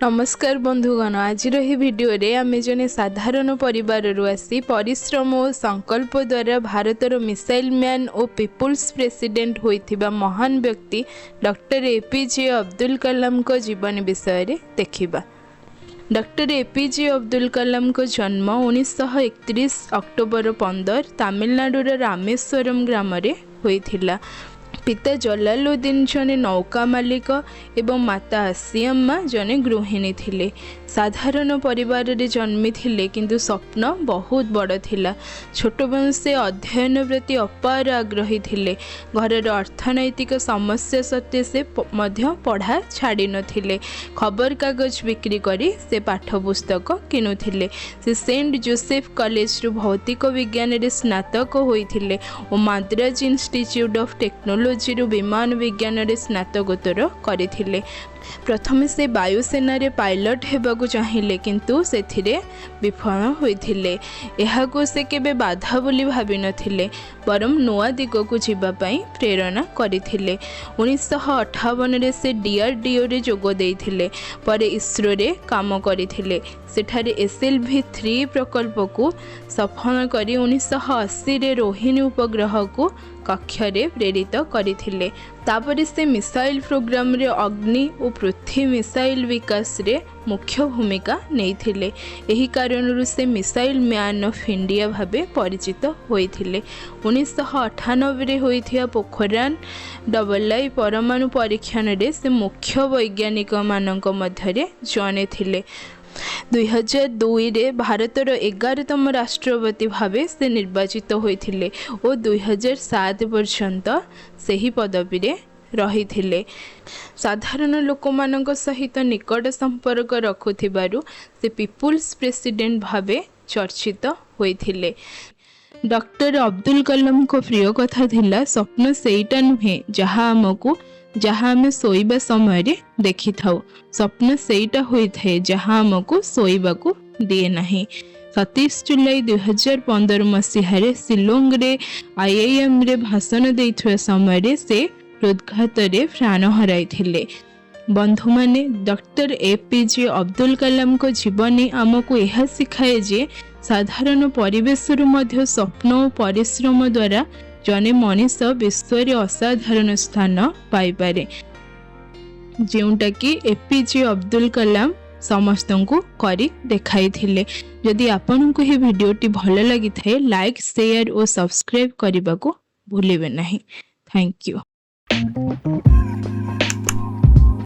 नमस्कार बंधुगण, आज भिडियो रे आमे जने साधारण परिवार आसी परिश्रम और संकल्प द्वारा भारतर मिसाइल मैन और पीपुल्स प्रेसिडेंट होइथिबा महान व्यक्ति डॉक्टर APJ अब्दुल कलाम को जीवन विषय रे देखिबा। डॉक्टर APJ अब्दुल कलाम को जन्म 1931 अक्टोबर 15 तमिलनाडु रामेश्वरम ग्राम रे होइथिला। पिता जलालुद्दीन जने नौका मालिक एवं माता आसियम्मा जने गृहिणी थिले। साधारण परिवार रे जन्मी थिले किंतु स्वप्न बहुत बड़ थिला। छोट बेलू से अध्ययन प्रति अपार आग्रही थिले। घर अर्थनैतिक समस्या सत्वे से मध्य पढ़ा छाड़ी नथिले। खबर कागज बिक्री करी से पाठ पुस्तक किनुथिले। से सेंट जोसेफ कॉलेज रु भौतिक विज्ञान रे स्नातक होइथिले और मद्रास इंस्टीट्यूट ऑफ टेक्नोलॉजी रु विमान विज्ञान रे स्नातकोत्तर करथिले। प्रथमे से वायुसेना रे पायलट हेबाकू चाहिले किंतु सेथिरे विफल होइथिले। एहाकू से केबे बाधा बोली भाबी नथिले, बरम नुआ दिगो को जीवा पई प्रेरणा करथिले। 1958 रे से DRDO रे जोग देइथिले। परे ISRO रे काम करथिले। सेठारे SLV-3 प्रकल्प को सफल करी 1980 रे रोहिणी उपग्रह को कक्षरे प्रेरित करथिले। तापरे से मिसाइल प्रोग्राम रे अग्नि और पृथ्वी मिसाइल विकास रे मुख्य भूमिका नेइथिले। एही कारणरु से मिसाइल मैन ऑफ इंडिया भाबे परिचित होइथिले। 1998 रे होइथिया पोखरान II परमाणु परीक्षण रे से मुख्य वैज्ञानिक मानक मध्यरे जने थिले। 2002 रे भारतर 11तम राष्ट्रपति भावे से निर्वाचित होइथिले और 2007 पर्यंत सही पदवी रे रहिथिले। साधारण लोकमानक सहित निकट संपर्क रखुथिबारु से पीपुल्स प्रेसिडेंट भावे चर्चित होइथिले। डॉक्टर अब्दुल कलाम को प्रिय कथा थिला, स्वप्न सेईटा नुहे जहा हमकू जहाँ आम शोइबा समय देखि थाउ, स्वप्न सेईटा होई थाए जहाँ आमको शोइबा को दिए नहीं। 27 जुलाई 2015 मसीह शिलोंग रे IIM रे भाषण देइथुआ समय से हृदघात रे प्राण हराई थिले। बंधु माने, डॉक्टर APJ अब्दुल कलाम को जीवनी आमको यह सिखाए जे साधारण परिवेश रु मध्य स्वप्न और परिश्रम द्वारा जने मनीष विश्व रे असाधारण स्थान पाई पारे, जेउटा कि APJ अब्दुल कलाम समस्त को करी देखाई थिले। जदि आपनको ये वीडियोटी भल लगी थाए लाइक शेयर और सब्सक्राइब करने को भूलिबे नहीं। Thank you.